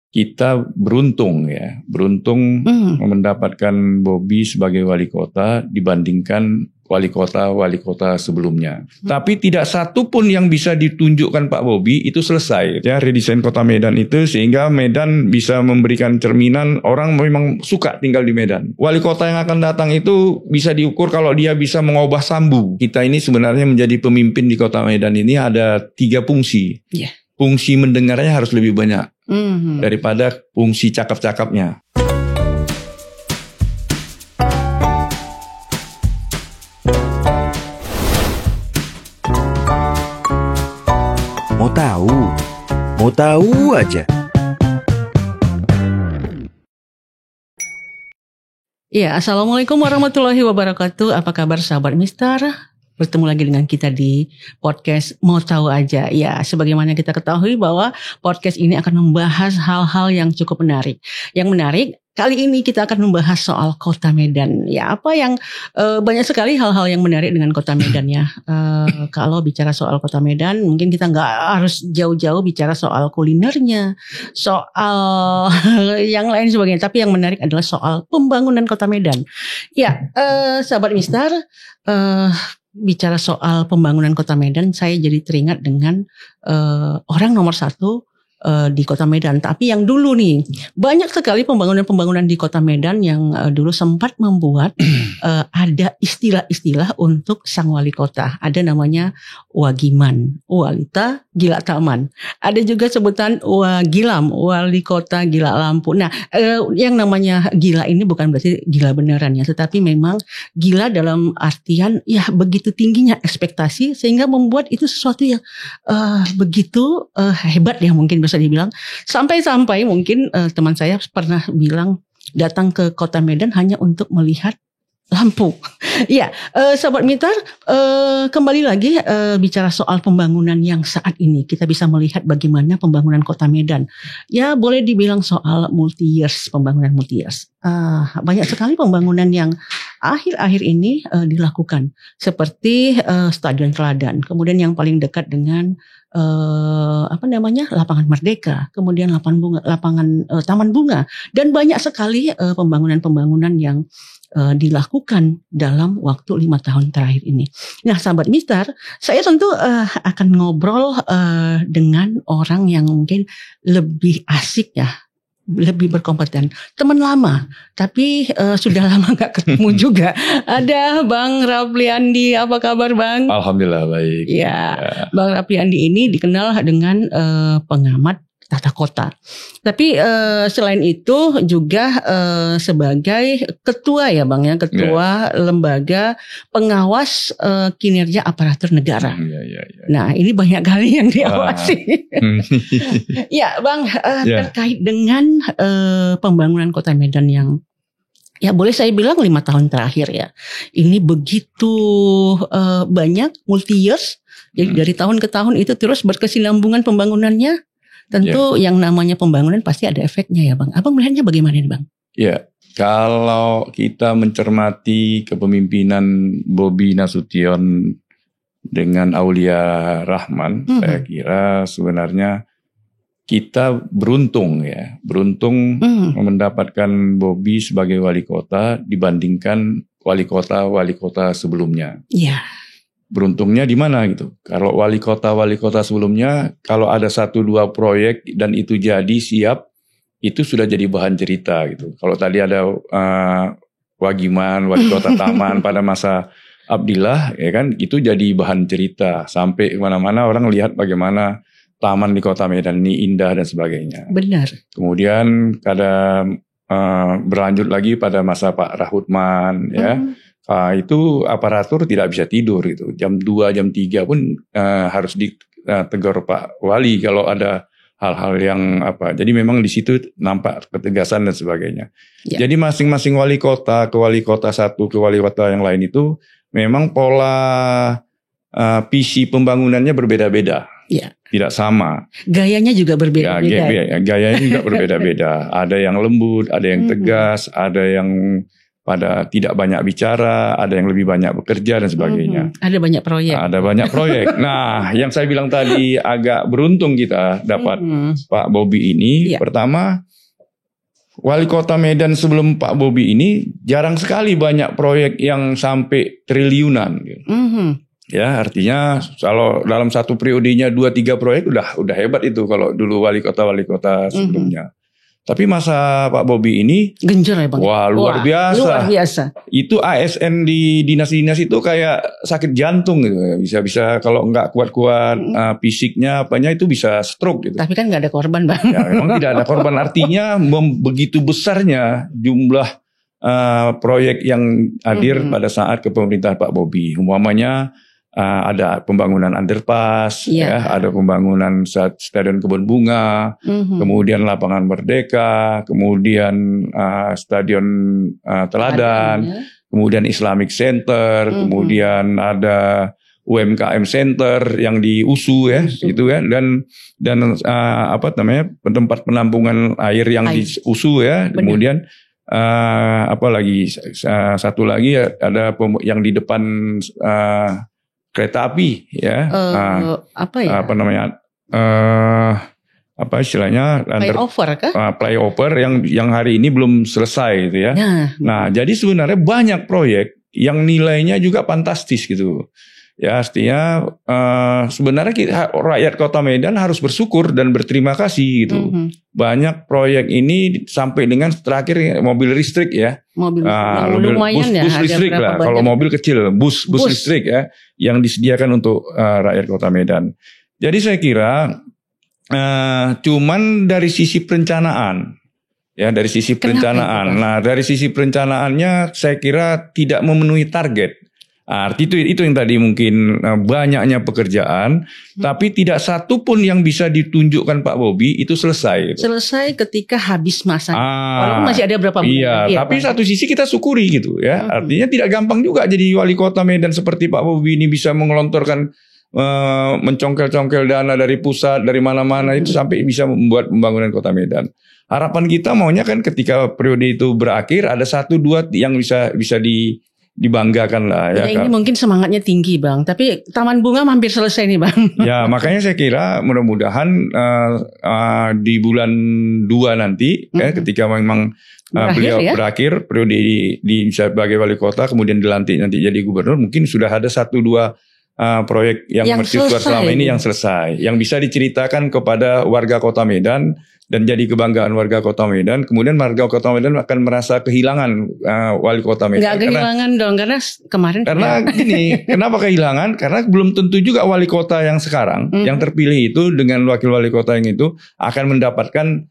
kita beruntung mendapatkan Bobi sebagai wali kota dibandingkan wali kota sebelumnya. Tapi tidak satu pun yang bisa ditunjukkan Pak Bobi itu selesai. Ya, redesain kota Medan itu sehingga Medan bisa memberikan cerminan orang memang suka tinggal di Medan. Wali kota yang akan datang itu bisa diukur kalau dia bisa mengubah Sambu. Kita ini sebenarnya menjadi pemimpin di kota Medan ini ada 3 fungsi. Yeah. Fungsi mendengarnya harus lebih banyak daripada fungsi cakap-cakapnya. Mau tahu aja. Ya, Assalamualaikum warahmatullahi wabarakatuh. Apa kabar sahabat Mister? Bertemu lagi dengan kita di podcast Mau Tahu Aja. Ya, sebagaimana kita ketahui bahwa podcast ini akan membahas hal-hal yang cukup menarik. Yang menarik, kali ini kita akan membahas soal Kota Medan. Ya, apa yang banyak sekali hal-hal yang menarik dengan Kota Medan ya. Kalau bicara soal Kota Medan, mungkin kita nggak harus jauh-jauh bicara soal kulinernya, soal yang lain sebagainya. Tapi yang menarik adalah soal pembangunan Kota Medan. Ya, sahabat Mister, bicara soal pembangunan Kota Medan, saya jadi teringat dengan orang nomor 1 di Kota Medan. Tapi yang dulu nih, banyak sekali pembangunan-pembangunan di Kota Medan yang dulu sempat membuat ada istilah-istilah untuk sang wali kota. Ada namanya Wagiman, Walita Gila Taman. Ada juga sebutan Wagilam, Wali Kota Gila Lampu. Nah, yang namanya gila ini bukan berarti gila beneran ya, tetapi memang gila dalam artian ya begitu tingginya ekspektasi sehingga membuat itu sesuatu yang begitu hebat ya mungkin bisa dibilang. Sampai-sampai mungkin teman saya pernah bilang datang ke Kota Medan hanya untuk melihat lampu. Ya, sahabat Mitar, kembali lagi bicara soal pembangunan yang saat ini kita bisa melihat bagaimana pembangunan Kota Medan. Ya, boleh dibilang soal pembangunan multi years. Banyak sekali pembangunan yang akhir-akhir ini dilakukan, seperti Stadion Teladan, kemudian yang paling dekat dengan Lapangan Merdeka, kemudian Taman Bunga, dan banyak sekali pembangunan-pembangunan yang dilakukan dalam waktu 5 tahun terakhir ini. Nah, sahabat Mister, saya tentu akan ngobrol dengan orang yang mungkin lebih asik ya, lebih berkompeten, teman lama, tapi sudah lama gak ketemu juga. Ada Bang Rapliandi, apa kabar Bang? Alhamdulillah baik. Ya, Bang Rapliandi ini dikenal dengan pengamat tata kota. Tapi selain itu juga sebagai ketua ya Bang ya, ketua lembaga pengawas kinerja aparatur negara. Nah, ini banyak kali yang diawasi. Ya Bang, terkait dengan pembangunan Kota Medan yang ya boleh saya bilang 5 tahun terakhir ya. Ini begitu banyak multi years. Jadi dari tahun ke tahun itu terus berkesinambungan pembangunannya. Tentu yang namanya pembangunan pasti ada efeknya ya Bang. Abang melihatnya bagaimana nih Bang? Ya, kalau kita mencermati kepemimpinan Bobi Nasution dengan Aulia Rahman, saya kira sebenarnya kita beruntung mendapatkan Bobi sebagai wali kota dibandingkan wali kota sebelumnya. Iya. Beruntungnya di mana gitu? Kalau wali kota sebelumnya, kalau ada 1-2 proyek dan itu jadi siap, itu sudah jadi bahan cerita gitu. Kalau tadi ada Wagiman, wali kota Taman pada masa Abdillah, ya kan, itu jadi bahan cerita sampai kemana-mana orang lihat bagaimana taman di Kota Medan ini indah dan sebagainya. Benar. Kemudian berlanjut lagi pada masa Pak Rahutman, ya. Itu aparatur tidak bisa tidur gitu. Jam 2, jam 3 pun harus ditegur Pak Wali kalau ada hal-hal yang apa. Jadi memang di situ nampak ketegasan dan sebagainya. Ya. Jadi masing-masing wali kota, ke wali kota satu, ke wali kota yang lain itu memang pola visi pembangunannya berbeda-beda. Ya. Tidak sama. Gayanya juga berbeda-beda. Gayanya juga berbeda-beda. Ada yang lembut, ada yang tegas, ada yang pada tidak banyak bicara, ada yang lebih banyak bekerja dan sebagainya. Ada banyak proyek. Ada banyak proyek. Nah, yang saya bilang tadi agak beruntung kita dapat Pak Bobi ini. Pertama, Wali Kota Medan sebelum Pak Bobi ini jarang sekali banyak proyek yang sampai triliunan. Ya, artinya kalau dalam satu periodenya 2-3 proyek udah hebat itu kalau dulu wali kota sebelumnya. Tapi masa Pak Bobi ini genjer ya Bang. Wah, luar biasa. Luar biasa. Itu ASN di dinas-dinas itu kayak sakit jantung gitu. Bisa kalau nggak kuat-kuat fisiknya apanya itu bisa stroke gitu. Tapi kan nggak ada korban Bang. Ya, memang tidak ada korban, artinya begitu besarnya jumlah proyek yang hadir pada saat kepemerintahan Pak Bobi. Umpamanya ada pembangunan underpass, ya, ada pembangunan stadion Kebun Bunga, kemudian lapangan Merdeka, kemudian stadion Teladan, kemudian Islamic Center, kemudian ada UMKM Center yang di USU ya, itu ya, dan apa namanya tempat penampungan air yang di USU ya, kemudian apa lagi satu lagi ada yang di depan kereta api ya, apa namanya apa istilahnya flyover kah? Flyover yang hari ini belum selesai gitu ya. Nah, jadi sebenarnya banyak proyek yang nilainya juga fantastis gitu. Ya, artinya sebenarnya rakyat Kota Medan harus bersyukur dan berterima kasih gitu. Banyak proyek ini sampai dengan terakhir mobil listrik ya. Mobil lumayan bus listrik lah. Kalau mobil kecil, bus listrik ya, yang disediakan untuk rakyat Kota Medan. Jadi saya kira cuman dari sisi perencanaan. Ya, dari sisi perencanaan. Nah, dari sisi perencanaannya saya kira tidak memenuhi target. Arti itu yang tadi mungkin banyaknya pekerjaan, tapi tidak satu pun yang bisa ditunjukkan Pak Bobi itu selesai. Gitu. Selesai ketika habis masa. Walaupun masih ada berapa bulan. Iya, tapi satu sisi kita syukuri gitu ya. Artinya tidak gampang juga jadi wali kota Medan seperti Pak Bobi ini bisa mengelontorkan mencongkel-congkel dana dari pusat, dari mana-mana itu sampai bisa membuat pembangunan Kota Medan. Harapan kita maunya kan ketika periode itu berakhir ada 1-2 yang bisa dibanggakan lah ya. Ini mungkin semangatnya tinggi Bang, tapi Taman Bunga hampir selesai nih Bang. Ya, makanya saya kira mudah-mudahan di bulan 2 nanti ya, ketika memang beliau berakhir periode di sebagai wali kota kemudian dilantik nanti jadi gubernur, mungkin sudah ada 1-2 proyek yang mercusuar selama ini yang selesai, yang bisa diceritakan kepada warga Kota Medan dan jadi kebanggaan warga Kota Medan. Kemudian warga Kota Medan akan merasa kehilangan wali Kota Medan. Nggak kehilangan dong, karena kemarin. Karena gini, kenapa kehilangan? Karena belum tentu juga wali kota yang sekarang, yang terpilih itu dengan wakil wali kota yang itu akan mendapatkan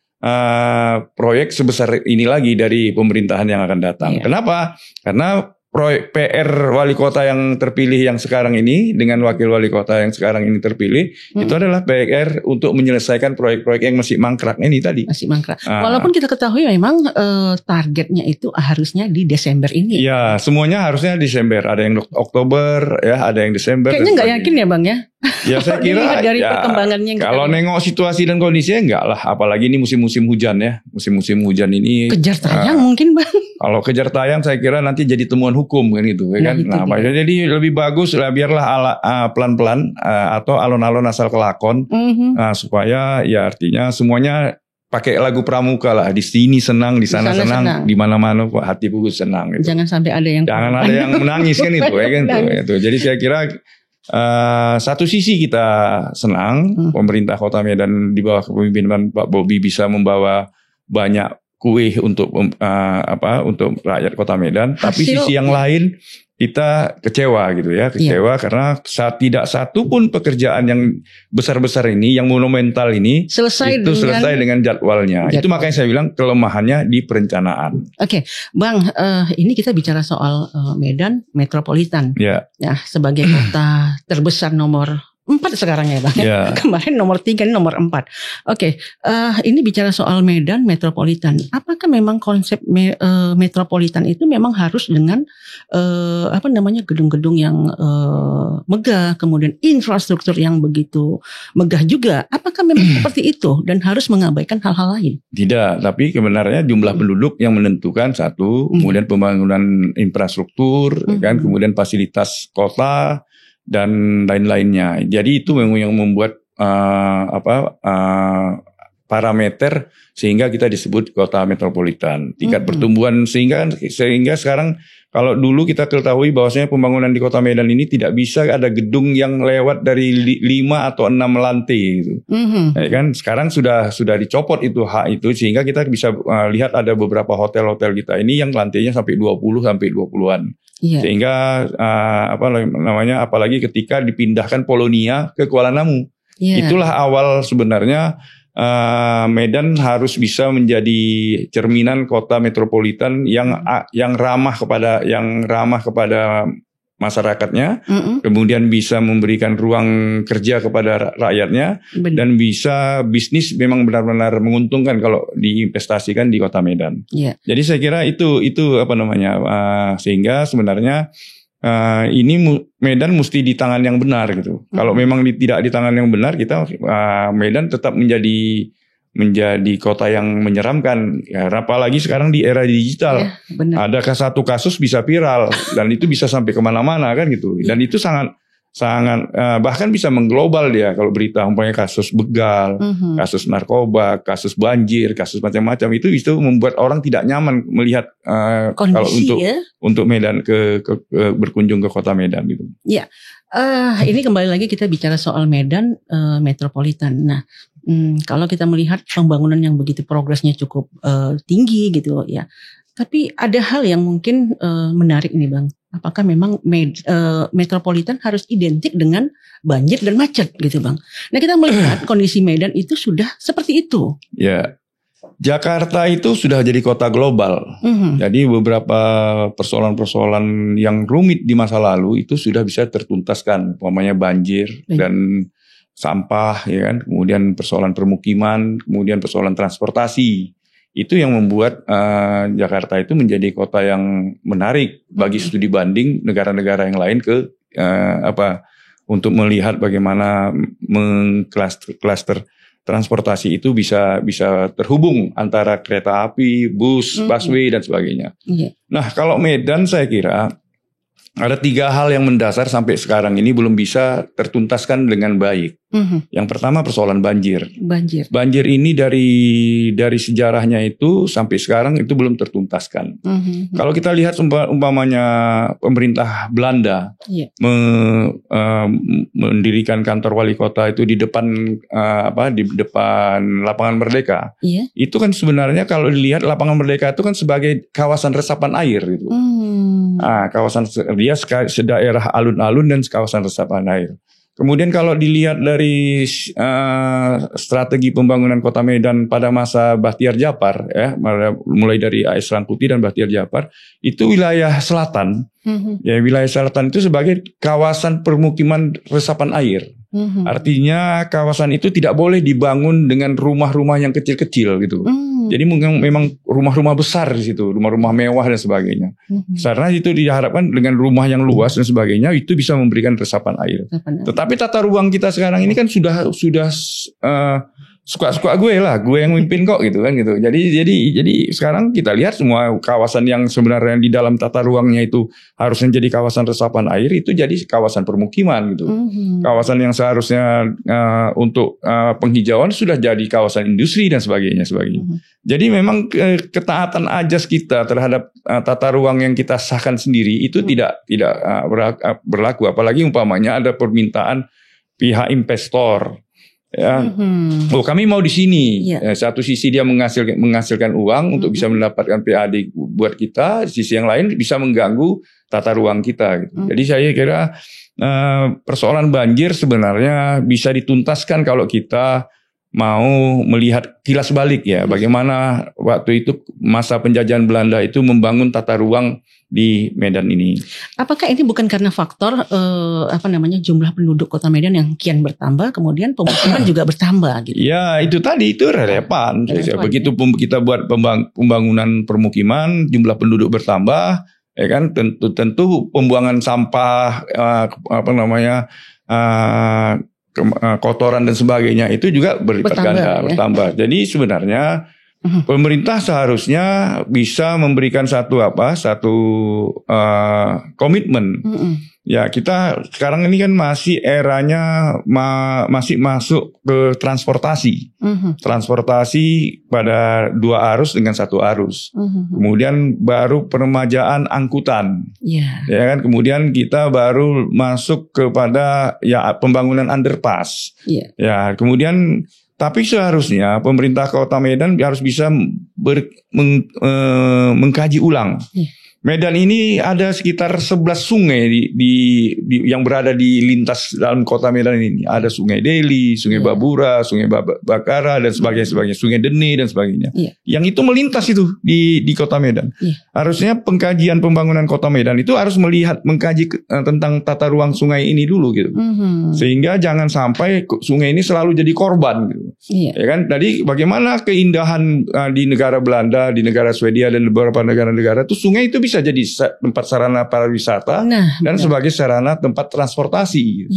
proyek sebesar ini lagi dari pemerintahan yang akan datang. Kenapa? Karena proyek PR wali kota yang terpilih yang sekarang ini dengan wakil wali kota yang sekarang ini terpilih itu adalah PR untuk menyelesaikan proyek-proyek yang masih mangkrak ini tadi. Masih mangkrak. Walaupun kita ketahui memang targetnya itu harusnya di Desember ini. Ya, semuanya harusnya Desember. Ada yang Oktober, ya, ada yang Desember. Kayaknya nggak yakin ya Bang ya? Ya saya kira dari perkembangannya kalau nengok situasi dan kondisinya enggak lah, apalagi ini musim-musim hujan ya. Musim-musim hujan ini kejar tayang mungkin Bang. Kalau kejar tayang saya kira nanti jadi temuan hukum kan gitu ya kan. Nah, jadi lebih bagus lah biarlah pelan-pelan atau alon-alon asal kelakon supaya ya artinya semuanya pakai lagu pramuka lah, di sini senang, di sana senang, di mana-mana hati pugus senang gitu. Jangan sampai ada yang menangis kan itu ya kan itu. Jadi saya kira satu sisi kita senang pemerintah Kota Medan di bawah kepemimpinan Pak Bobi bisa membawa banyak kue untuk untuk rakyat Kota Medan, tapi sisi yang lain kita kecewa gitu ya, karena tidak satu pun pekerjaan yang besar-besar ini, yang monumental ini selesai dengan jadwalnya. Itu makanya saya bilang kelemahannya di perencanaan. Oke, Bang, ini kita bicara soal Medan metropolitan. Ya, sebagai kota terbesar nomor 4 sekarang ya Bang. Ya. Kemarin nomor 3, ini nomor 4. Oke, ini bicara soal Medan metropolitan. Apakah memang konsep metropolitan itu memang harus dengan gedung-gedung yang megah, kemudian infrastruktur yang begitu megah juga? Apakah memang seperti itu dan harus mengabaikan hal-hal lain? Tidak, tapi sebenarnya jumlah penduduk yang menentukan satu, kemudian pembangunan infrastruktur, kan, kemudian fasilitas kota dan lain-lainnya. Jadi itu yang membuat parameter sehingga kita disebut kota metropolitan. Tingkat pertumbuhan sehingga sekarang kalau dulu kita ketahui bahwasanya pembangunan di Kota Medan ini tidak bisa ada gedung yang lewat dari 5 atau 6 lantai gitu. Ya kan sekarang sudah dicopot itu hak itu sehingga kita bisa lihat ada beberapa hotel-hotel kita ini yang lantainya sampai 20 sampai 20-an. Yeah. Sehingga apalagi ketika dipindahkan Polonia ke Kuala Namu. Yeah. Itulah awal sebenarnya Medan harus bisa menjadi cerminan kota metropolitan yang ramah kepada masyarakatnya, kemudian bisa memberikan ruang kerja kepada rakyatnya, dan bisa bisnis memang benar-benar menguntungkan kalau diinvestasikan di Kota Medan. Yeah. Jadi saya kira itu sehingga sebenarnya ini Medan mesti di tangan yang benar gitu. Kalau memang tidak di tangan yang benar, kita Medan tetap menjadi kota yang menyeramkan. Ya, apalagi sekarang di era digital, ada satu kasus bisa viral dan itu bisa sampai kemana-mana kan gitu. Dan itu sangat bahkan bisa mengglobal dia kalau berita umpamanya kasus begal, kasus narkoba, kasus banjir, kasus macam-macam itu membuat orang tidak nyaman melihat kalau untuk Medan berkunjung ke Kota Medan gitu. Ya, ini kembali lagi kita bicara soal Medan metropolitan. Nah, kalau kita melihat pembangunan yang begitu progresnya cukup tinggi gitu ya. Tapi ada hal yang mungkin menarik nih Bang. Apakah memang metropolitan harus identik dengan banjir dan macet gitu Bang? Nah kita melihat kondisi Medan itu sudah seperti itu. Ya, Jakarta itu sudah jadi kota global. Jadi beberapa persoalan-persoalan yang rumit di masa lalu itu sudah bisa tertuntaskan. Umpamanya banjir dan sampah, ya kan? Kemudian persoalan permukiman, kemudian persoalan transportasi. Itu yang membuat Jakarta itu menjadi kota yang menarik bagi studi banding negara-negara yang lain untuk melihat bagaimana klaster transportasi itu bisa terhubung antara kereta api, bus, busway dan sebagainya. Nah, kalau Medan saya kira ada 3 hal yang mendasar sampai sekarang ini belum bisa tertuntaskan dengan baik. Yang pertama persoalan banjir. Banjir ini dari sejarahnya itu sampai sekarang itu belum tertuntaskan. Kalau kita lihat umpamanya pemerintah Belanda mendirikan kantor wali kota itu di depan Lapangan Merdeka. Itu kan sebenarnya kalau dilihat Lapangan Merdeka itu kan sebagai kawasan resapan air gitu. Kawasan dia daerah alun-alun dan kawasan resapan air. Kemudian kalau dilihat dari strategi pembangunan Kota Medan pada masa Bahtiar Djapar, ya, mulai dari A.S. Rangkuti dan Bahtiar Djapar, itu wilayah selatan, ya wilayah selatan itu sebagai kawasan permukiman resapan air. Artinya kawasan itu tidak boleh dibangun dengan rumah-rumah yang kecil-kecil gitu. Jadi memang rumah-rumah besar di situ, rumah-rumah mewah dan sebagainya. Karena itu diharapkan dengan rumah yang luas dan sebagainya itu bisa memberikan resapan air. Tetapi tata ruang kita sekarang ini kan sudah suka-suka gue yang mimpin kok gitu kan gitu. Jadi sekarang kita lihat semua kawasan yang sebenarnya di dalam tata ruangnya itu harusnya jadi kawasan resapan air itu jadi kawasan permukiman gitu. Kawasan yang seharusnya untuk penghijauan sudah jadi kawasan industri dan sebagainya. Jadi memang ketaatan ajas kita terhadap tata ruang yang kita sahkan sendiri itu tidak berlaku. Apalagi umpamanya ada permintaan pihak investor. Ya, kami mau di sini. Satu sisi dia menghasilkan uang untuk bisa mendapatkan PAD buat kita, di sisi yang lain bisa mengganggu tata ruang kita. Gitu. Jadi saya kira persoalan banjir sebenarnya bisa dituntaskan kalau kita mau melihat kilas balik ya, bagaimana waktu itu masa penjajahan Belanda itu membangun tata ruang di Medan ini. Apakah ini bukan karena faktor jumlah penduduk Kota Medan yang kian bertambah, kemudian pemukiman juga bertambah gitu? Ya itu tadi itu relevan. Begitu kita buat pembangunan permukiman, jumlah penduduk bertambah, ya kan tentu pembuangan sampah kotoran dan sebagainya itu juga berlipat ganda, bertambah. Jadi sebenarnya pemerintah seharusnya bisa memberikan satu komitmen. Ya kita sekarang ini kan masih eranya masih masuk ke transportasi. Transportasi pada 2 arus dengan 1 arus. Kemudian baru peremajaan angkutan. Ya kan, kemudian kita baru masuk kepada pembangunan underpass. Ya, kemudian tapi seharusnya pemerintah Kota Medan harus bisa mengkaji ulang. Medan ini ada sekitar 11 sungai yang berada di lintas dalam Kota Medan ini. Ada Sungai Deli, Sungai Babura, Sungai Bakara dan sebagainya, Sungai Deni dan sebagainya. Yang itu melintas itu di Kota Medan. Harusnya pengkajian pembangunan Kota Medan itu harus mengkaji tentang tata ruang sungai ini dulu gitu. Sehingga jangan sampai sungai ini selalu jadi korban gitu. Ya kan, tadi bagaimana keindahan di negara Belanda, di negara Swedia dan beberapa negara-negara itu sungai itu bisa jadi tempat sarana pariwisata dan sebagai sarana tempat transportasi.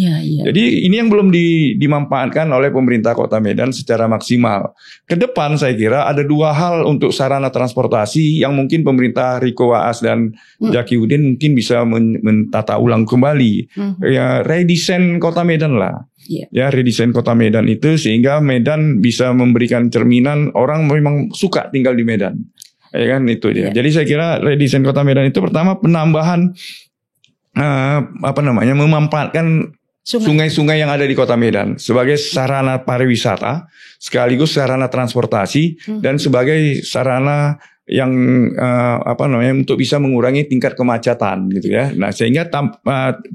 Jadi ini yang belum dimanfaatkan oleh pemerintah Kota Medan secara maksimal. Ke depan saya kira ada 2 hal untuk sarana transportasi yang mungkin pemerintah Riko Waas dan Zaki Udin mungkin bisa mentata ulang kembali. Ya, redesain Kota Medan lah. Ya, redesain Kota Medan itu sehingga Medan bisa memberikan cerminan orang memang suka tinggal di Medan. Ya kan itu dia. Jadi saya kira redesain Kota Medan itu pertama penambahan memanfaatkan sungai-sungai yang ada di Kota Medan sebagai sarana pariwisata, sekaligus sarana transportasi dan sebagai sarana yang untuk bisa mengurangi tingkat kemacetan gitu ya. Nah, sehingga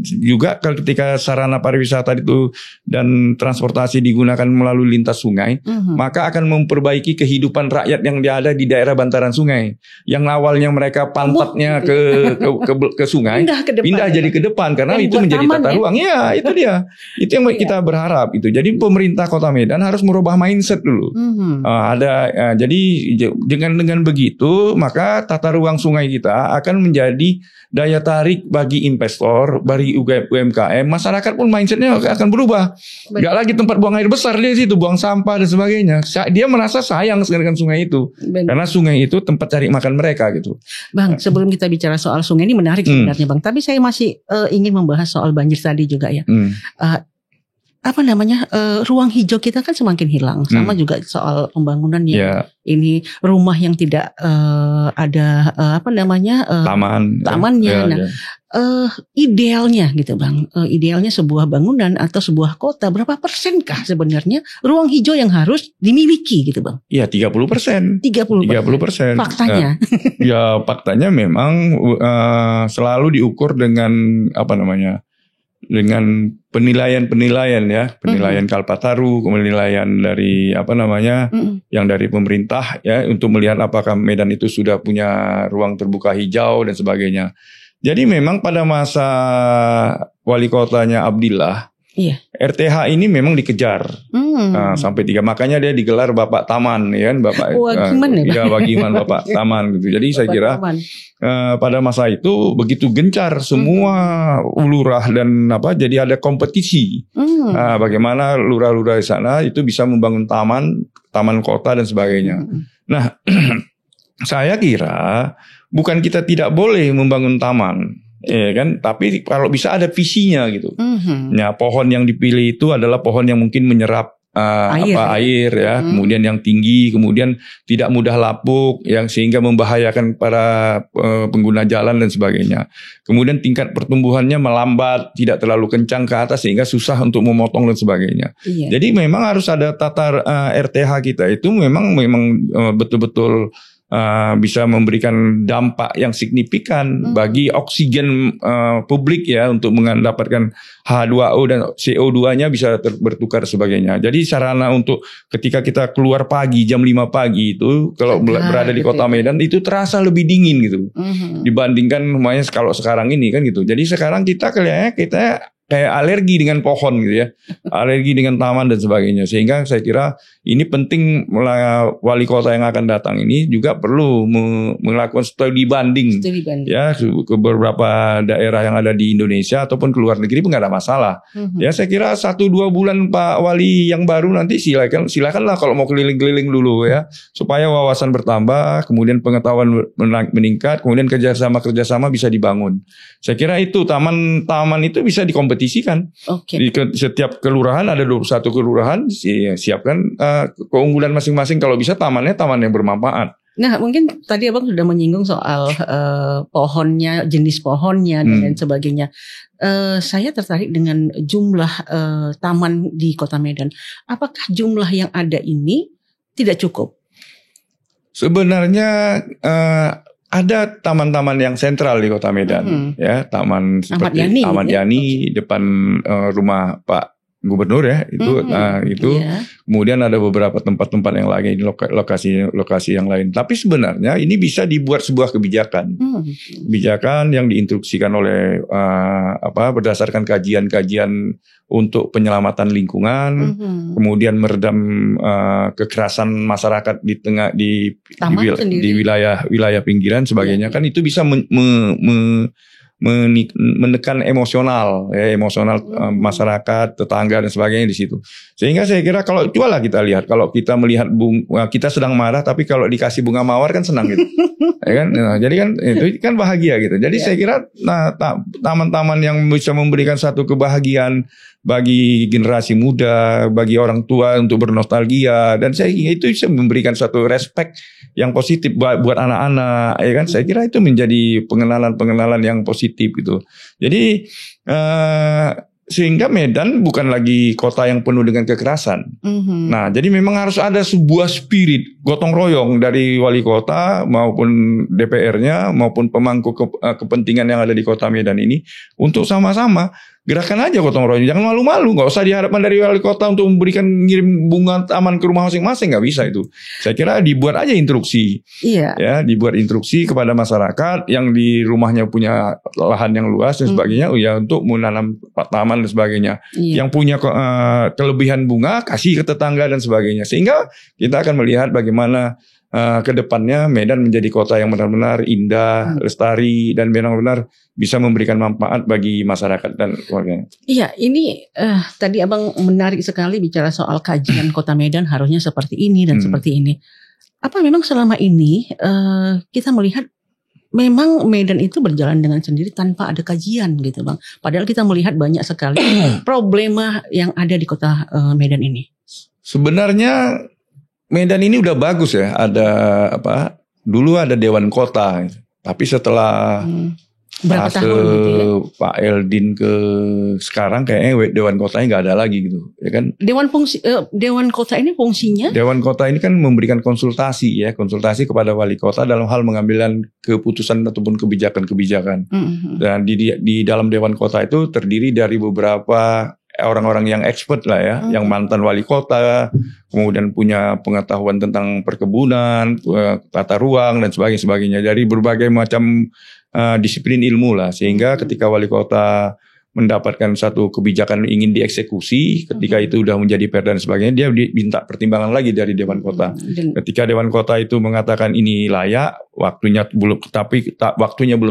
juga ketika sarana pariwisata itu dan transportasi digunakan melalui lintas sungai, maka akan memperbaiki kehidupan rakyat yang ada di daerah bantaran sungai. Yang awalnya mereka pantatnya ke sungai, pindah jadi ke depan karena itu menjadi tata ruang. Ya, itu dia. Itu yang kita berharap itu. Jadi pemerintah Kota Medan harus merubah mindset dulu. Jadi dengan begitu maka tata ruang sungai kita akan menjadi daya tarik bagi investor, bagi UMKM, masyarakat pun mindsetnya akan berubah. Gak lagi tempat buang air besar dia situ, buang sampah dan sebagainya. Dia merasa sayang dengan sungai itu, karena sungai itu tempat cari makan mereka gitu. Bang, sebelum kita bicara soal sungai ini menarik sebenarnya Bang, tapi saya masih ingin membahas soal banjir tadi juga ya. Ruang hijau kita kan semakin hilang. Sama juga soal pembangunan yang ini rumah yang tidak ada tamannya. Idealnya gitu Bang, idealnya sebuah bangunan atau sebuah kota berapa persenkah sebenarnya ruang hijau yang harus dimiliki gitu Bang? Iya 30%. 30%. Faktanya. Faktanya memang selalu diukur dengan dengan penilaian ya, penilaian Kalpataru, penilaian dari yang dari pemerintah ya untuk melihat apakah Medan itu sudah punya ruang terbuka hijau dan sebagainya. Jadi memang pada masa wali kotanya Abdillah, RTH ini memang dikejar sampai 3, makanya dia digelar Bapak Taman ya kan, Wagiman Bapak Taman gitu. Jadi saya kira pada masa itu begitu gencar semua lurah dan jadi ada kompetisi. Bagaimana lurah-lurah di sana itu bisa membangun taman kota dan sebagainya. Nah, saya kira bukan kita tidak boleh membangun taman. Ya kan, tapi kalau bisa ada visinya gitu. Ya, pohon yang dipilih itu adalah pohon yang mungkin menyerap air ya, kemudian yang tinggi, kemudian tidak mudah lapuk, yang sehingga membahayakan para pengguna jalan dan sebagainya. Kemudian tingkat pertumbuhannya melambat, tidak terlalu kencang ke atas sehingga susah untuk memotong dan sebagainya. Jadi memang harus ada tata RTH kita itu memang betul-betul bisa memberikan dampak yang signifikan bagi oksigen publik ya, untuk mendapatkan H2O dan CO2-nya bisa bertukar sebagainya. Jadi sarana untuk ketika kita keluar pagi jam 5 pagi itu kalau berada di Kota Medan itu terasa lebih dingin gitu dibandingkan namanya kalau sekarang ini kan gitu. Jadi sekarang kita kayak alergi dengan pohon gitu ya, alergi dengan taman dan sebagainya. Sehingga saya kira ini penting, wali kota yang akan datang ini juga perlu melakukan studi banding ya ke beberapa daerah yang ada di Indonesia ataupun ke luar negeri pun nggak ada masalah. Ya saya kira 1-2 bulan Pak Wali yang baru nanti silakanlah kalau mau keliling-keliling dulu ya, supaya wawasan bertambah, kemudian pengetahuan meningkat, kemudian kerjasama bisa dibangun. Saya kira itu taman itu bisa dikompetisikan. Di setiap kelurahan ada 21 kelurahan, siapkan keunggulan masing-masing, kalau bisa taman yang bermanfaat. Nah, mungkin tadi Abang sudah menyinggung soal pohonnya, jenis pohonnya dan lain sebagainya. Saya tertarik dengan jumlah taman di Kota Medan. Apakah jumlah yang ada ini tidak cukup? Sebenarnya ada taman-taman yang sentral di Kota Medan, ya, taman seperti Ahmad Yani depan rumah Pak Gubernur ya, itu. Kemudian ada beberapa tempat-tempat yang lain, lokasi yang lain. Tapi sebenarnya ini bisa dibuat sebuah kebijakan yang diinstruksikan oleh berdasarkan kajian-kajian untuk penyelamatan lingkungan, kemudian meredam kekerasan masyarakat di wilayah pinggiran sebagainya, kan itu bisa menekan emosional masyarakat, tetangga dan sebagainya di situ. Sehingga saya kira kalau cobalah kita lihat, kalau kita melihat kita sedang marah tapi kalau dikasih bunga mawar kan senang gitu. Ya kan? Nah, jadi kan itu kan bahagia gitu. Jadi saya kira taman-taman yang bisa memberikan satu kebahagiaan bagi generasi muda, bagi orang tua untuk bernostalgia, dan saya kira itu bisa memberikan suatu respect yang positif buat anak-anak, ya kan? Saya kira itu menjadi pengenalan yang positif gitu. Jadi sehingga Medan bukan lagi kota yang penuh dengan kekerasan. Nah, jadi memang harus ada sebuah spirit gotong royong dari wali kota maupun DPR-nya maupun pemangku kepentingan yang ada di Kota Medan ini untuk sama-sama gerakan aja gotong royong, jangan malu-malu, nggak usah diharapkan dari wali kota untuk memberikan ngirim bunga taman ke rumah masing-masing, nggak bisa itu. Saya kira dibuat aja instruksi, ya, dibuat instruksi kepada masyarakat yang di rumahnya punya lahan yang luas dan sebagainya, ya untuk menanam taman dan sebagainya. Yang punya kelebihan bunga kasih ke tetangga dan sebagainya, sehingga kita akan melihat bagaimana ke depannya Medan menjadi kota yang benar-benar indah, lestari, dan benar-benar bisa memberikan manfaat bagi masyarakat dan keluarganya. Iya, ini tadi Abang menarik sekali bicara soal kajian Kota Medan harusnya seperti ini dan seperti ini. Apa memang selama ini kita melihat memang Medan itu berjalan dengan sendiri tanpa ada kajian gitu Bang? Padahal kita melihat banyak sekali problema yang ada di Kota Medan ini. Sebenarnya Medan ini udah bagus ya, ada dulu ada Dewan Kota, tapi setelah berapa tahun gitu ya? Pak Eldin ke sekarang kayaknya Dewan Kotanya nggak ada lagi gitu, ya kan? Dewan Kota ini fungsinya? Dewan Kota ini kan memberikan konsultasi kepada wali kota dalam hal mengambil keputusan ataupun kebijakan-kebijakan. Dan di dalam Dewan Kota itu terdiri dari beberapa orang-orang yang expert lah ya, yang mantan wali kota, kemudian punya pengetahuan tentang perkebunan, tata ruang dan sebagainya, dari berbagai macam disiplin ilmu lah, sehingga ketika wali kota mendapatkan satu kebijakan ingin dieksekusi, ketika itu udah menjadi perda dan sebagainya, dia minta pertimbangan lagi dari Dewan Kota. Ketika Dewan Kota itu mengatakan ini layak, waktunya belum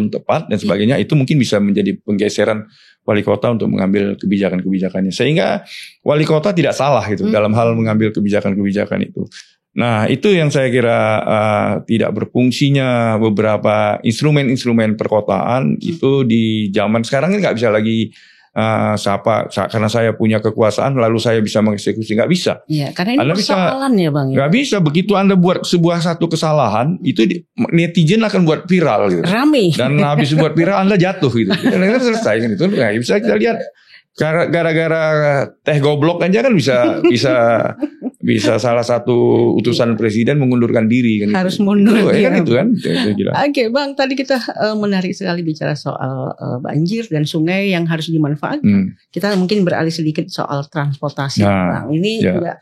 tepat dan sebagainya, itu mungkin bisa menjadi penggeseran wali kota untuk mengambil kebijakan-kebijakannya. Sehingga wali kota tidak salah itu dalam hal mengambil kebijakan-kebijakan itu. Nah, itu yang saya kira tidak berfungsinya beberapa instrumen-instrumen perkotaan itu di zaman sekarang ini nggak bisa lagi karena saya punya kekuasaan lalu saya bisa mengeksekusi, nggak bisa. Iya, karena ini persoalan ya Bang. Nggak bisa, begitu Anda buat satu kesalahan itu netizen akan buat viral gitu. Rame. Dan habis buat viral Anda jatuh gitu. Dan selesai kan itu. Nah, bisa kita lihat Gara-gara teh goblok aja kan bisa salah satu utusan presiden mengundurkan diri kan. Harus mundur. Kan itu kan. Oke, Bang, tadi kita menarik sekali bicara soal banjir dan sungai yang harus dimanfaatkan. Kita mungkin beralih sedikit soal transportasi, Bang. Ini juga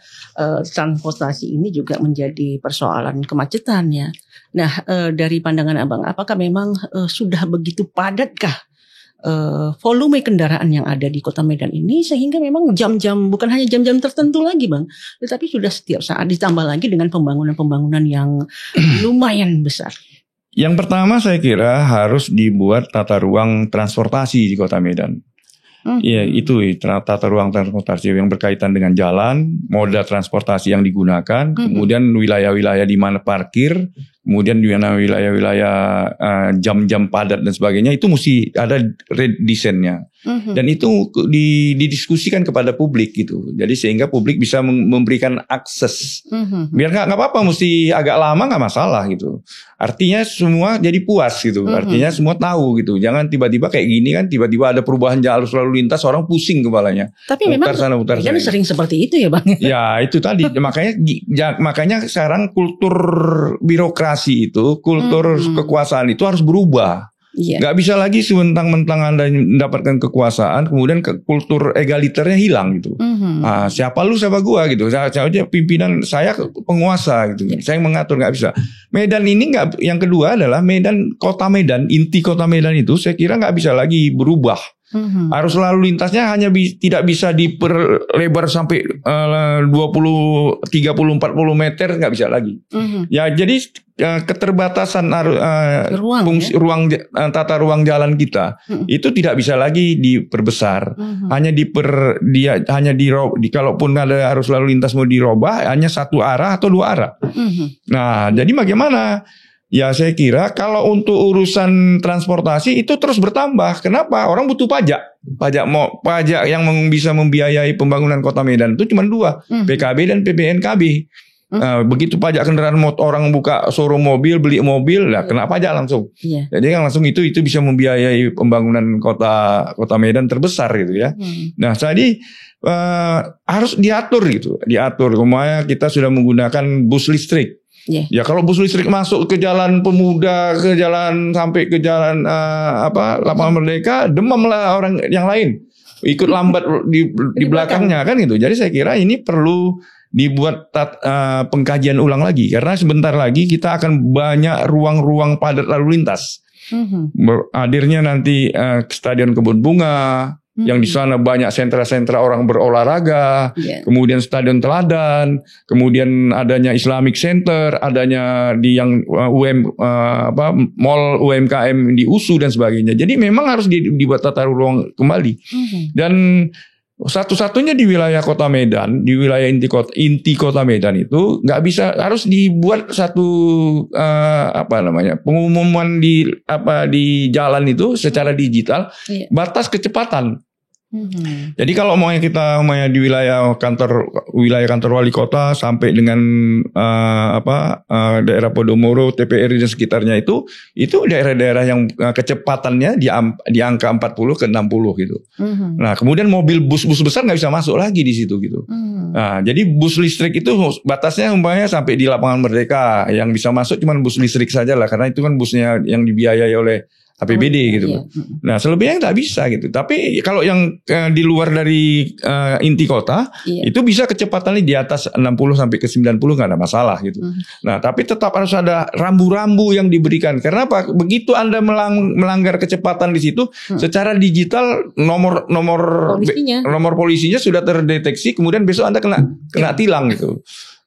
transportasi ini juga menjadi persoalan kemacetan ya. Nah, dari pandangan Abang, apakah memang sudah begitu padatkah volume kendaraan yang ada di Kota Medan ini sehingga memang jam-jam, bukan hanya jam-jam tertentu lagi Bang, tetapi sudah setiap saat, ditambah lagi dengan pembangunan-pembangunan yang lumayan besar. Yang pertama saya kira harus dibuat tata ruang transportasi di Kota Medan. Iya, itu tata ruang transportasi yang berkaitan dengan jalan, moda transportasi yang digunakan, kemudian wilayah-wilayah di mana parkir, kemudian di mana wilayah-wilayah jam-jam padat dan sebagainya, itu mesti ada redesainnya. Dan itu didiskusikan kepada publik gitu. Jadi sehingga publik bisa memberikan akses. Biar nggak apa-apa, mesti agak lama nggak masalah gitu. Artinya semua jadi puas gitu. Artinya semua tahu gitu. Jangan tiba-tiba kayak gini kan, tiba-tiba ada perubahan jalur lalu lintas, orang pusing kepalanya. Tapi memang kan sering seperti itu ya Bang. Ya itu tadi, makanya sekarang kultur birokrasi itu, kultur kekuasaan itu harus berubah. Gak bisa lagi sementang-mentang Anda mendapatkan kekuasaan, kemudian kultur egaliternya hilang gitu. Siapa lu, siapa gua gitu. Saya aja pimpinan, saya penguasa gitu. Saya yang mengatur, gak bisa. Medan ini nggak. Yang kedua adalah Medan, Kota Medan, inti Kota Medan itu saya kira nggak bisa lagi berubah. Harus lalu lintasnya hanya tidak bisa diperlebar sampai 20, 30, 40 meter, nggak bisa lagi. Ya jadi keterbatasan tata ruang jalan kita itu tidak bisa lagi diperbesar. Kalaupun ada arus lalu lintas mau dirubah hanya satu arah atau dua arah. Nah, jadi bagaimana? Ya saya kira kalau untuk urusan transportasi itu terus bertambah. Kenapa? Orang butuh pajak. Pajak yang bisa membiayai pembangunan Kota Medan itu cuma dua, PKB dan PPNKB. Begitu pajak kendaraan motor, orang buka showroom mobil, beli mobil, kena pajak langsung. Jadi kan langsung itu bisa membiayai pembangunan Kota Medan terbesar gitu ya. Nah, jadi harus diatur gitu, Kemarin kita sudah menggunakan bus listrik. Ya kalau bus listrik masuk ke Jalan Pemuda, ke jalan sampai ke jalan Lapangan Merdeka, demamlah orang yang lain ikut lambat di belakangnya kan gitu. Jadi saya kira ini perlu dibuat pengkajian ulang lagi, karena sebentar lagi kita akan banyak ruang-ruang padat lalu lintas. Hadirnya nanti Stadion Kebun Bunga, yang di sana banyak sentra-sentra orang berolahraga, kemudian Stadion Teladan, kemudian adanya Islamic Center, adanya di yang mall UMKM di USU dan sebagainya. Jadi memang harus dibuat tata ruang kembali. Dan satu-satunya di wilayah Kota Medan, di wilayah inti Kota Medan itu nggak bisa, harus dibuat satu pengumuman di jalan itu secara digital, batas kecepatan. Jadi kalau kita di wilayah kantor wali kota sampai dengan daerah Podomoro, TPRI dan sekitarnya itu daerah-daerah yang kecepatannya di angka 40 ke 60 gitu. Nah, kemudian mobil bus besar nggak bisa masuk lagi di situ gitu. Nah, jadi bus listrik itu batasnya umpamanya sampai di Lapangan Merdeka, yang bisa masuk cuma bus listrik saja lah, karena itu kan busnya yang dibiayai oleh APBD gitu. Nah, selebihnya nggak bisa gitu. Tapi kalau yang di luar dari inti kota itu bisa kecepatannya di atas 60 sampai ke 90 nggak ada masalah gitu. Nah, tapi tetap harus ada rambu-rambu yang diberikan. Karena apa? Begitu Anda melanggar kecepatan di situ, secara digital nomor polisinya sudah terdeteksi, kemudian besok Anda kena tilang gitu.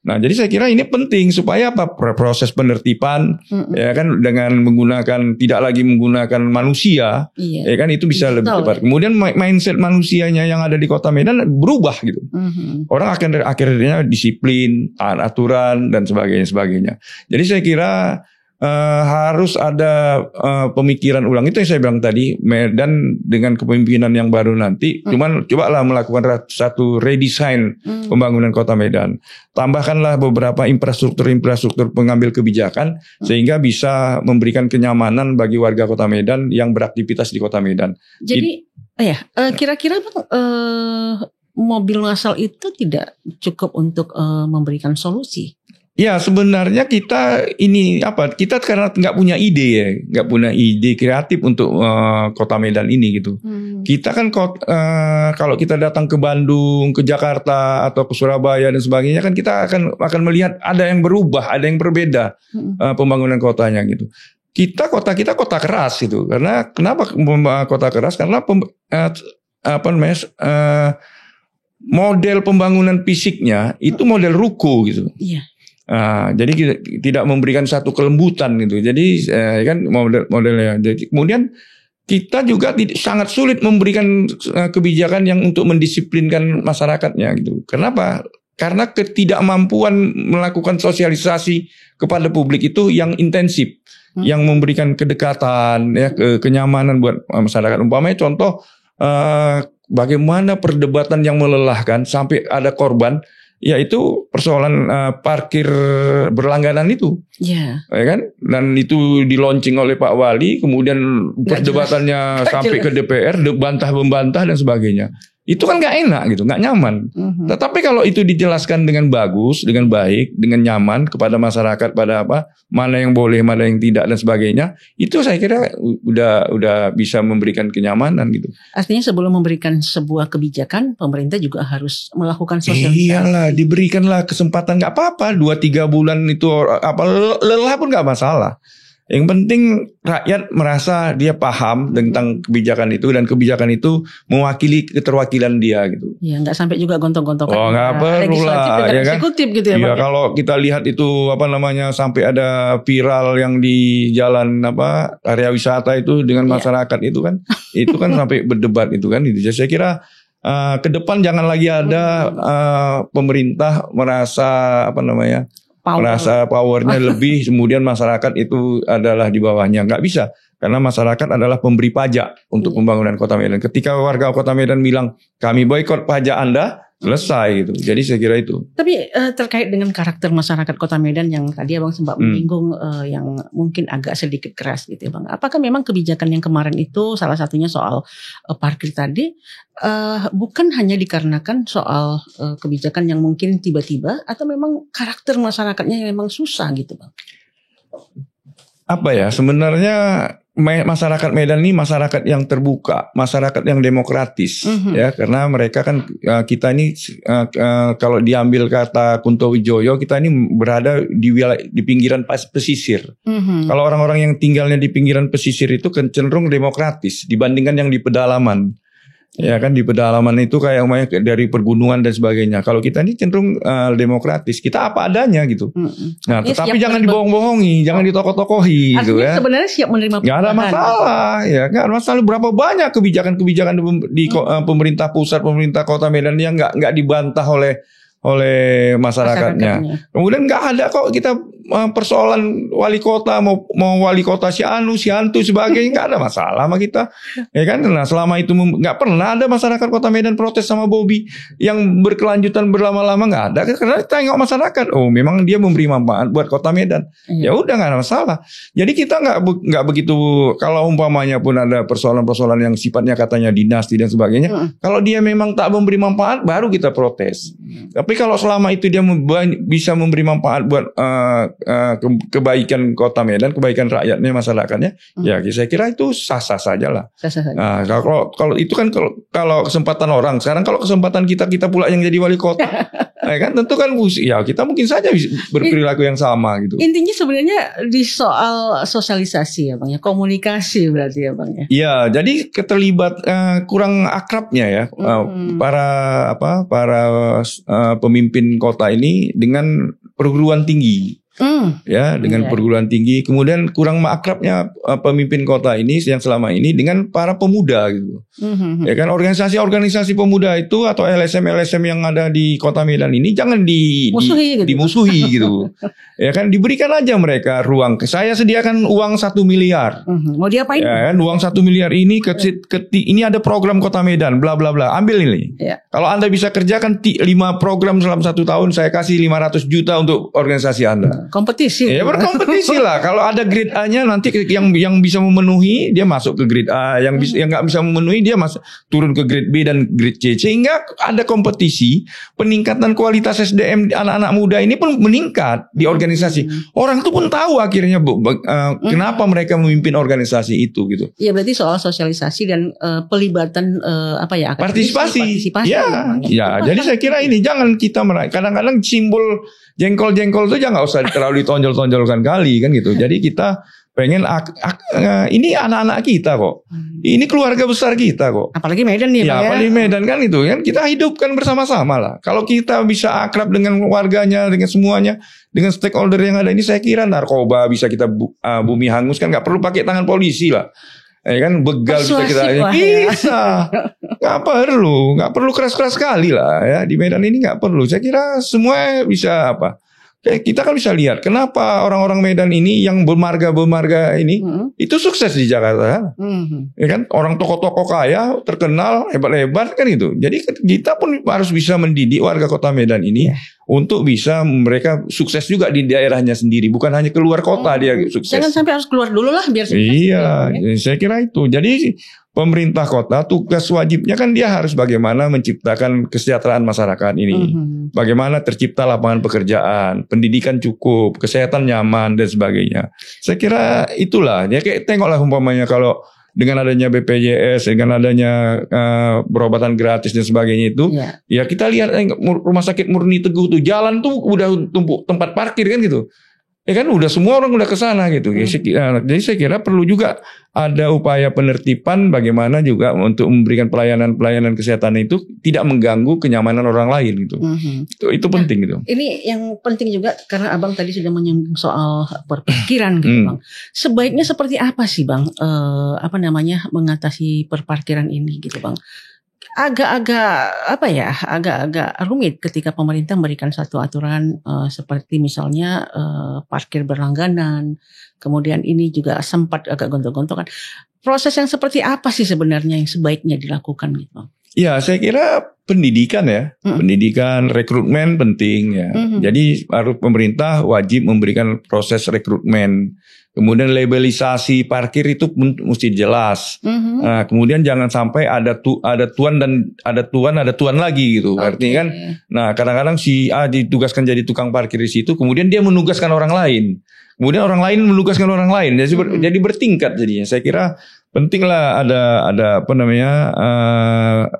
Nah, jadi saya kira ini penting supaya proses penertiban ya kan, dengan tidak lagi menggunakan manusia, ya kan, itu bisa lebih cepat. Kemudian mindset manusianya yang ada di Kota Medan berubah gitu. Orang akhirnya disiplin, taat aturan dan sebagainya. Jadi saya kira harus ada pemikiran ulang. Itu yang saya bilang tadi, Medan dengan kepemimpinan yang baru nanti, cuman cobalah melakukan satu redesign pembangunan Kota Medan. Tambahkanlah beberapa infrastruktur pengambil kebijakan sehingga bisa memberikan kenyamanan bagi warga Kota Medan yang beraktivitas di Kota Medan. Jadi Kira-kira Bang, mobil massal itu tidak cukup untuk memberikan solusi. Ya sebenarnya kita karena nggak punya ide ya, nggak punya ide kreatif untuk kota Medan ini gitu. Kita kan kalau kita datang ke Bandung, ke Jakarta atau ke Surabaya dan sebagainya kan kita akan melihat ada yang berubah, ada yang berbeda pembangunan kotanya gitu. Kota kita kota keras gitu. Karena kenapa kota keras? Karena model pembangunan fisiknya itu model ruko gitu. Iya. Jadi kita tidak memberikan satu kelembutan gitu. Jadi kan modelnya. Jadi kemudian kita juga sangat sulit memberikan kebijakan yang untuk mendisiplinkan masyarakatnya gitu. Kenapa? Karena ketidakmampuan melakukan sosialisasi kepada publik itu yang intensif, yang memberikan kedekatan, ya, kenyamanan buat masyarakat. Umpamanya contoh, bagaimana perdebatan yang melelahkan sampai ada korban. Yaitu persoalan parkir berlangganan itu, ya kan? Dan itu di-launching oleh Pak Wali, kemudian perdebatannya sampai ke DPR, bantah-membantah dan sebagainya. Itu kan nggak enak gitu, nggak nyaman. Tetapi kalau itu dijelaskan dengan bagus, dengan baik, dengan nyaman kepada masyarakat, pada mana yang boleh, mana yang tidak dan sebagainya, itu saya kira udah bisa memberikan kenyamanan gitu. Artinya sebelum memberikan sebuah kebijakan, pemerintah juga harus melakukan sosialisasi. Iyalah, diberikanlah kesempatan, nggak apa-apa 2-3 bulan itu lelah pun nggak masalah. Yang penting rakyat merasa dia paham tentang kebijakan itu dan kebijakan itu mewakili keterwakilan dia gitu. Ya nggak sampai juga gontok-gontokan. Oh nggak perlu lah, ya kan? Eksekutif gitu ya. Iya kalau kita lihat itu sampai ada viral yang di jalan area wisata itu dengan masyarakat itu kan sampai berdebat itu kan. Jadi saya kira ke depan jangan lagi ada pemerintah merasa merasa powernya lebih, kemudian masyarakat itu adalah di bawahnya. Nggak bisa, karena masyarakat adalah pemberi pajak untuk pembangunan kota Medan. Ketika warga kota Medan bilang, kami boikot pajak Anda, selesai gitu. Jadi saya kira itu. Tapi terkait dengan karakter masyarakat kota Medan yang tadi Abang sempat menyinggung, yang mungkin agak sedikit keras gitu ya Bang. Apakah memang kebijakan yang kemarin itu salah satunya soal parkir tadi, bukan hanya dikarenakan soal kebijakan yang mungkin tiba-tiba, atau memang karakter masyarakatnya yang memang susah gitu Bang? Sebenarnya masyarakat Medan ini masyarakat yang terbuka, masyarakat yang demokratis, ya, karena mereka kan kita ini kalau diambil kata Kunto Wijoyo, kita ini berada di pinggiran pesisir. Kalau orang-orang yang tinggalnya di pinggiran pesisir itu cenderung demokratis dibandingkan yang di pedalaman. Ya kan, di pedalaman itu kayak dari pergunungan dan sebagainya. Kalau kita ini cenderung demokratis, kita apa adanya gitu. Nah, tetapi jangan dibohong-bohongi, jangan ditokoh-tokohi gitu ya. Sebenarnya siap menerima perubahan. Gak ada masalah, ya nggak ada masalah. Berapa banyak kebijakan-kebijakan di pemerintah pusat, pemerintah kota Medan yang nggak dibantah oleh masyarakatnya. Kemudian nggak ada kok kita persoalan wali kota mau wali kota si Antu sebagainya, nggak ada masalah sama kita, ya kan? Nah selama itu nggak pernah ada masyarakat kota Medan protes sama Bobi yang berkelanjutan berlama-lama, nggak ada, karena tengok masyarakat, oh memang dia memberi manfaat buat kota Medan, ya udah nggak ada masalah. Jadi kita nggak begitu, kalau umpamanya pun ada persoalan-persoalan yang sifatnya katanya dinasti dan sebagainya, kalau dia memang tak memberi manfaat baru kita protes. Tapi kalau selama itu dia bisa memberi manfaat buat kebaikan kota Medan, kebaikan rakyatnya, masyarakatnya, ya saya kira itu sah-sah saja lah. Nah, kalau itu kan kalau kesempatan orang, sekarang kalau kesempatan kita pula yang jadi wali kota, ya kan tentu kan ya kita mungkin saja berperilaku yang sama gitu. Intinya sebenarnya di soal sosialisasi ya Bang ya, komunikasi berarti ya Bang ya. Iya, jadi keterlibat kurang akrabnya ya para pemimpin kota ini dengan perguruan tinggi. Ya, dengan perguruan tinggi, kemudian kurang akrabnya pemimpin kota ini yang selama ini dengan para pemuda gitu. Ya kan, organisasi-organisasi pemuda itu atau LSM yang ada di kota Medan ini jangan dimusuhi gitu. Ya kan, diberikan aja mereka ruang. Saya sediakan uang 1 miliar. Mau diapain? Ya kan, uang 1 miliar ini ini ada program kota Medan, bla bla bla. Ambil ini. Ya. Kalau Anda bisa kerjakan 5 program dalam 1 tahun, saya kasih 500 juta untuk organisasi Anda. Kompetisi. Ya berkompetisi lah. Kalau ada grade A-nya nanti yang bisa memenuhi dia masuk ke grade A, yang nggak bisa memenuhi dia masuk turun ke grade B dan grade C. Sehingga ada kompetisi, peningkatan kualitas SDM anak-anak muda ini pun meningkat di organisasi. Orang tuh pun tahu akhirnya kenapa mereka memimpin organisasi itu gitu. Ya berarti soal sosialisasi dan pelibatan Partisipasi. Ya. Ya, jadi saya kira ini jangan kita kadang-kadang simbol jengkol-jengkol itu jangan usah terlalu ditonjol-tonjolkan kali kan gitu. Jadi kita pengen ini anak-anak kita kok. Ini keluarga besar kita kok. Apalagi Medan nih, ya, Pak. Apalagi Medan kan itu kan kita hidupkan bersama-sama lah. Kalau kita bisa akrab dengan warganya, dengan semuanya, dengan stakeholder yang ada ini, saya kira narkoba bisa kita bumi hangus kan, nggak perlu pakai tangan polisi lah. Ya kan begal bisa nggak perlu keras-keras sekali lah ya, di Medan ini nggak perlu. Saya kira semua bisa kita kan bisa lihat kenapa orang-orang Medan ini yang bermarga ini itu sukses di Jakarta. Ya kan orang tokoh-tokoh kaya terkenal hebat-hebat kan itu. Jadi kita pun harus bisa mendidik warga kota Medan ini untuk bisa mereka sukses juga di daerahnya sendiri, bukan hanya keluar kota dia sukses. Jangan sampai harus keluar dulu lah biar sukses. Iya, saya kira itu. Jadi pemerintah kota tugas wajibnya kan dia harus bagaimana menciptakan kesejahteraan masyarakat ini. Bagaimana tercipta lapangan pekerjaan, pendidikan cukup, kesehatan nyaman dan sebagainya. Saya kira itulah. Ya kayak tengoklah umpamanya kalau dengan adanya BPJS, dengan adanya perobatan gratis dan sebagainya itu, ya kita lihat rumah sakit Murni Teguh tuh jalan tuh udah tumpuk tempat parkir kan gitu. Ya kan udah semua orang udah ke sana gitu. Jadi saya kira perlu juga ada upaya penertiban bagaimana juga untuk memberikan pelayanan kesehatan itu tidak mengganggu kenyamanan orang lain gitu. Itu penting gitu. Ini yang penting juga karena Abang tadi sudah menyinggung soal perparkiran gitu, Bang. Sebaiknya seperti apa sih, Bang? Mengatasi perparkiran ini gitu, Bang? Agak-agak rumit ketika pemerintah memberikan satu aturan seperti misalnya parkir berlangganan, kemudian ini juga sempat agak gontok-gontokan. Proses yang seperti apa sih sebenarnya yang sebaiknya dilakukan gitu? Ya, saya kira pendidikan ya, pendidikan rekrutmen penting ya. Jadi harus pemerintah wajib memberikan proses rekrutmen. Kemudian labelisasi parkir itu mesti jelas. Nah, kemudian jangan sampai ada tuan lagi gitu. Artinya kan, nah kadang-kadang si A ditugaskan jadi tukang parkir di situ, kemudian dia menugaskan orang lain. Kemudian orang lain menugaskan orang lain. Jadi bertingkat jadinya. Saya kira pentinglah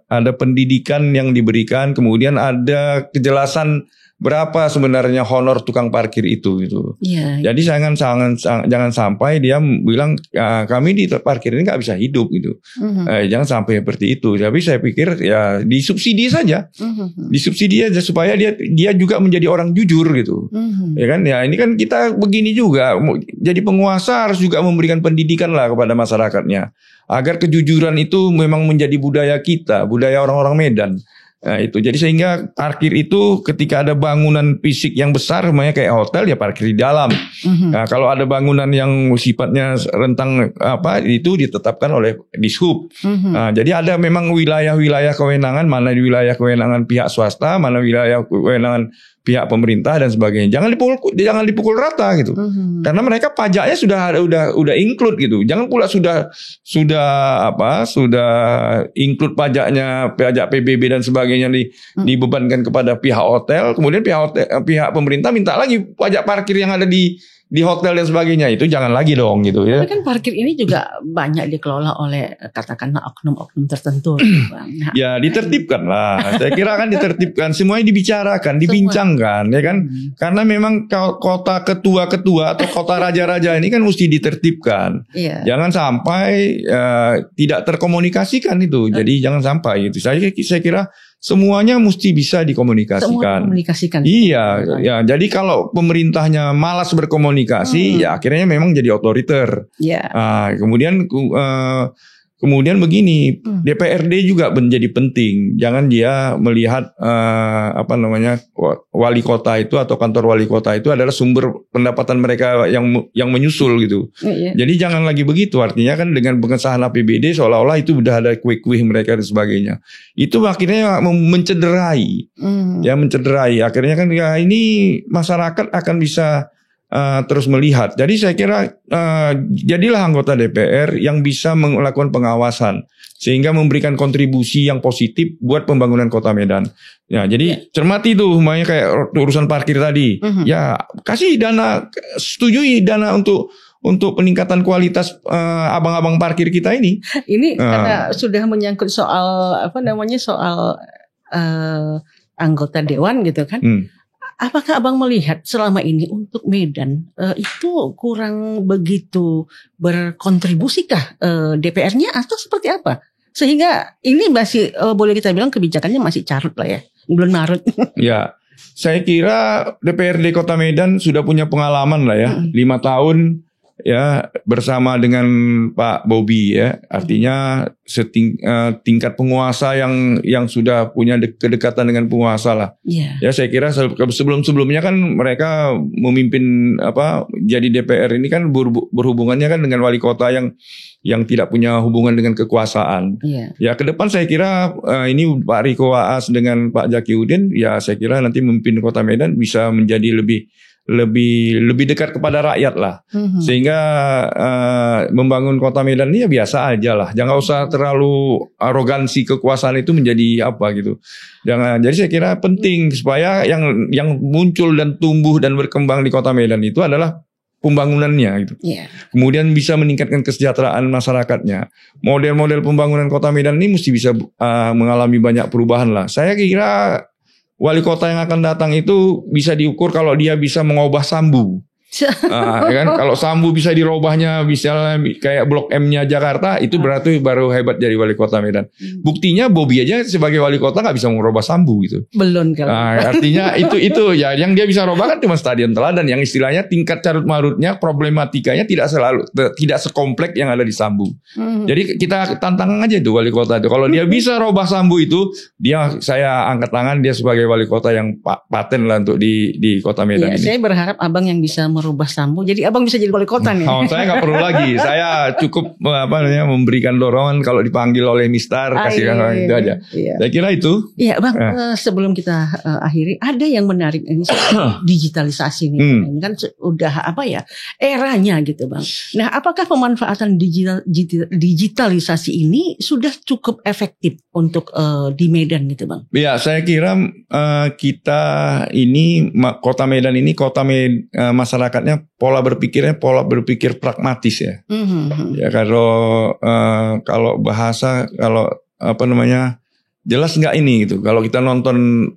ada pendidikan yang diberikan, kemudian ada kejelasan berapa sebenarnya honor tukang parkir itu gitu. Jadi jangan sampai dia bilang kami di parkir ini nggak bisa hidup gitu. Jangan sampai seperti itu. Tapi saya pikir ya disubsidi saja, disubsidi aja supaya dia juga menjadi orang jujur gitu. Ya kan? Ya ini kan kita begini juga. Jadi penguasa harus juga memberikan pendidikan lah kepada masyarakatnya agar kejujuran itu memang menjadi budaya kita, budaya orang-orang Medan. Nah, itu jadi sehingga parkir itu ketika ada bangunan fisik yang besar namanya kayak hotel ya parkir di dalam. Nah, kalau ada bangunan yang sifatnya rentang itu ditetapkan oleh Dishub. Nah, jadi ada memang wilayah-wilayah kewenangan, mana di wilayah kewenangan pihak swasta, mana wilayah kewenangan pihak pemerintah dan sebagainya. Jangan dipukul rata gitu. Karena mereka pajaknya sudah include gitu. Jangan pula sudah include pajaknya, pajak PBB dan sebagainya dibebankan kepada pihak hotel. Kemudian pihak pemerintah minta lagi pajak parkir yang ada di hotel dan sebagainya. Itu jangan lagi dong gitu ya. Tapi kan parkir ini juga banyak dikelola oleh katakanlah oknum-oknum tertentu. Bang. Nah, ya ditertibkan lah. Saya kira kan ditertibkan. Semuanya dibicarakan, dibincangkan ya kan. Karena memang kota ketua-ketua atau kota raja-raja ini kan mesti ditertibkan. Jangan sampai tidak terkomunikasikan itu. Jadi jangan sampai itu. Saya kira semuanya mesti bisa dikomunikasikan. Iya, ya. Jadi kalau pemerintahnya malas berkomunikasi, ya akhirnya memang jadi otoriter. Kemudian begini, DPRD juga menjadi penting. Jangan dia melihat wali kota itu atau kantor wali kota itu adalah sumber pendapatan mereka yang menyusul gitu. Jadi jangan lagi begitu. Artinya kan dengan pengesahan APBD seolah-olah itu udah ada kuih-kuih mereka dan sebagainya. Itu akhirnya mencederai. Ya mencederai. Akhirnya kan ya ini masyarakat akan bisa terus melihat. Jadi saya kira jadilah anggota DPR yang bisa melakukan pengawasan sehingga memberikan kontribusi yang positif buat pembangunan Kota Medan. Ya, jadi cermati tuh, makanya kayak urusan parkir tadi. Ya, kasih dana, setujui dana untuk peningkatan kualitas abang-abang parkir kita ini. Ini karena sudah menyangkut soal soal anggota dewan gitu kan. Apakah abang melihat selama ini untuk Medan itu kurang begitu berkontribusikah DPR-nya atau seperti apa? Sehingga ini masih boleh kita bilang kebijakannya masih carut lah ya, belum marut. Ya, saya kira DPRD Kota Medan sudah punya pengalaman lah ya, 5 tahun ya bersama dengan Pak Bobi ya, artinya tingkat penguasa yang sudah punya kedekatan dengan penguasa lah. Ya saya kira sebelumnya kan mereka memimpin jadi DPR ini kan berhubungannya kan dengan wali kota yang tidak punya hubungan dengan kekuasaan. Ya ke depan saya kira ini Pak Riko Waas dengan Pak Jakiuddin ya saya kira nanti memimpin Kota Medan bisa menjadi lebih dekat kepada rakyat lah, sehingga membangun Kota Medan ini ya biasa aja lah, jangan usah terlalu arogansi kekuasaan itu menjadi apa gitu, jangan. Jadi saya kira penting supaya yang muncul dan tumbuh dan berkembang di Kota Medan itu adalah pembangunannya gitu. Kemudian bisa meningkatkan kesejahteraan masyarakatnya. Model-model pembangunan Kota Medan ini mesti bisa mengalami banyak perubahan lah. Saya kira wali kota yang akan datang itu bisa diukur kalau dia bisa mengubah Sambu. Ya kan? Kalau Sambu bisa dirubahnya misalnya kayak Blok M-nya Jakarta, itu berarti baru hebat jadi wali kota Medan. Buktinya Bobi aja sebagai wali kota nggak bisa merubah Sambu gitu. Belum kalau. Artinya itu ya yang dia bisa rubah kan cuma Stadion Teladan yang istilahnya tingkat carut marutnya, problematikanya tidak sekompleks yang ada di Sambu. Jadi kita tantang aja itu wali kota itu. Kalau dia bisa rubah Sambu itu, saya angkat tangan dia sebagai wali kota yang paten lah untuk di Kota Medan ini. Saya berharap abang yang bisa merubah Sambu, jadi abang bisa jadi wali kota nih. Saya nggak perlu lagi, saya cukup memberikan dorongan kalau dipanggil oleh Mistar, kasihkan itu aja. Saya kira itu. Iya bang, sebelum kita akhiri, ada yang menarik ini digitalisasi nih. Ini kan udah eranya gitu bang. Nah, apakah pemanfaatan digitalisasi ini sudah cukup efektif untuk di Medan gitu bang? Ya, saya kira kita ini Kota Medan ini masyarakatnya pola berpikir pragmatis ya. Ya kalau bahasa jelas nggak ini gitu. Kalau kita nonton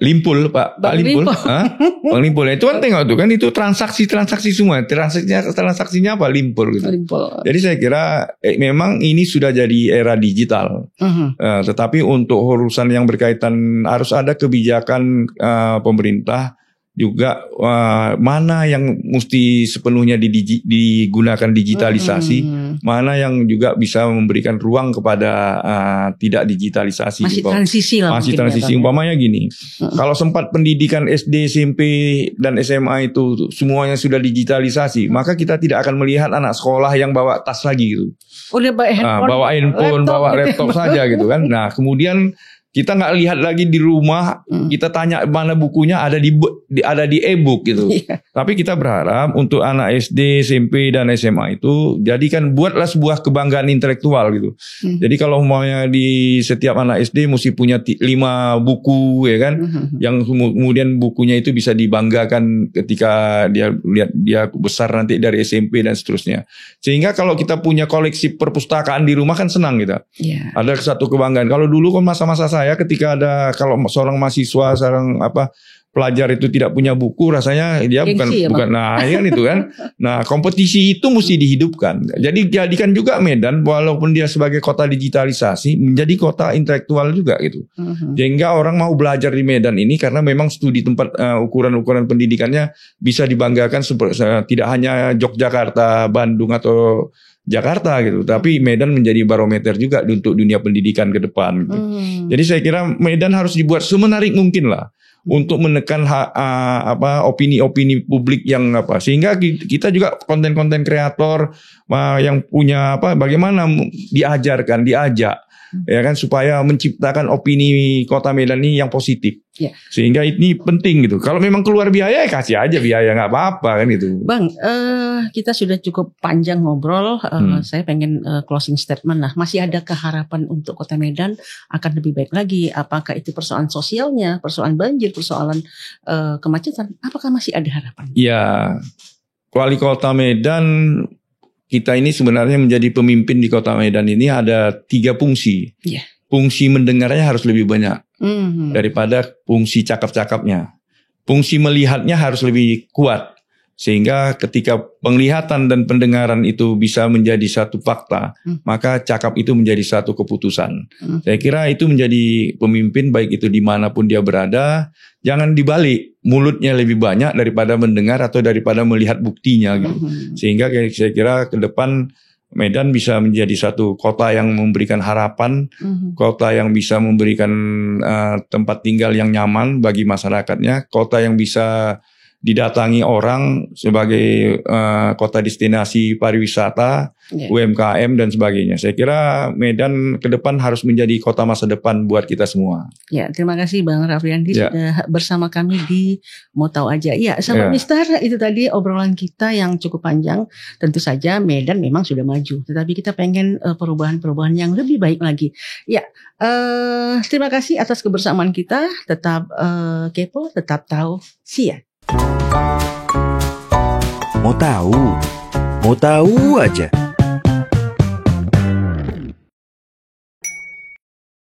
Limpul Pak Limpul, Bang Limpul itu kan tengok tuh kan itu transaksi semua, transaksinya apa Limpul gitu. Jadi saya kira memang ini sudah jadi era digital. Tetapi untuk urusan yang berkaitan harus ada kebijakan pemerintah juga mana yang mesti sepenuhnya digunakan digitalisasi, mana yang juga bisa memberikan ruang kepada tidak digitalisasi. Masih transisi lah. Masih transisi. Umpamanya gini, kalau sempat pendidikan SD, SMP dan SMA itu semuanya sudah digitalisasi, maka kita tidak akan melihat anak sekolah yang bawa tas lagi gitu. Udah bawa handphone, bawa laptop saja gitu kan. Nah kemudian kita nggak lihat lagi di rumah, kita tanya mana bukunya, ada di e-book gitu. Tapi kita berharap untuk anak SD, SMP dan SMA itu buatlah sebuah kebanggaan intelektual gitu. Jadi kalau maunya di setiap anak SD mesti punya 5 buku ya kan, yang kemudian bukunya itu bisa dibanggakan ketika dia besar nanti dari SMP dan seterusnya. Sehingga kalau kita punya koleksi perpustakaan di rumah kan senang kita. Ada satu kebanggaan. Kalau dulu kan masa-masa saya ketika kalau seorang mahasiswa, pelajar itu tidak punya buku, rasanya dia bukan kan itu kan. Nah, kompetisi itu mesti dihidupkan. Jadi jadikan juga Medan walaupun dia sebagai kota digitalisasi menjadi kota intelektual juga gitu. Sehingga orang mau belajar di Medan ini karena memang studi tempat ukuran-ukuran pendidikannya bisa dibanggakan tidak hanya Yogyakarta, Bandung atau Jakarta gitu, tapi Medan menjadi barometer juga untuk dunia pendidikan ke depan gitu. Jadi saya kira Medan harus dibuat semenarik mungkin lah untuk menekan opini-opini publik yang sehingga kita juga konten-konten kreator yang punya bagaimana diajak ya kan, supaya menciptakan opini Kota Medan ini yang positif. Ya. Sehingga ini penting gitu. Kalau memang keluar biaya, kasih aja biaya, nggak apa-apa kan gitu. Bang, kita sudah cukup panjang ngobrol. Saya pengen closing statement. Nah, masih adakah harapan untuk Kota Medan akan lebih baik lagi? Apakah itu persoalan sosialnya, persoalan banjir, persoalan kemacetan? Apakah masih ada harapan? Ya, Wali Kota Medan, kita ini sebenarnya menjadi pemimpin di Kota Medan ini ada 3 fungsi. Yeah. Fungsi mendengarnya harus lebih banyak daripada fungsi cakap-cakapnya. Fungsi melihatnya harus lebih kuat. Sehingga ketika penglihatan dan pendengaran itu bisa menjadi satu fakta, maka cakap itu menjadi satu keputusan. Saya kira itu menjadi pemimpin, baik itu dimanapun dia berada, jangan dibalik, mulutnya lebih banyak daripada mendengar atau daripada melihat buktinya gitu. Sehingga saya kira ke depan Medan bisa menjadi satu kota yang memberikan harapan, kota yang bisa memberikan tempat tinggal yang nyaman bagi masyarakatnya, kota yang bisa didatangi orang sebagai kota destinasi pariwisata, UMKM dan sebagainya. Saya kira Medan ke depan harus menjadi kota masa depan buat kita semua. Ya, terima kasih Bang Rafriandi sudah bersama kami di Mau Tahu Aja. Ya, sahabat Mister, itu tadi obrolan kita yang cukup panjang. Tentu saja Medan memang sudah maju, tetapi kita pengen perubahan-perubahan yang lebih baik lagi. Ya, terima kasih atas kebersamaan kita. Tetap kepo, tetap tahu. See ya. Mau tahu aja.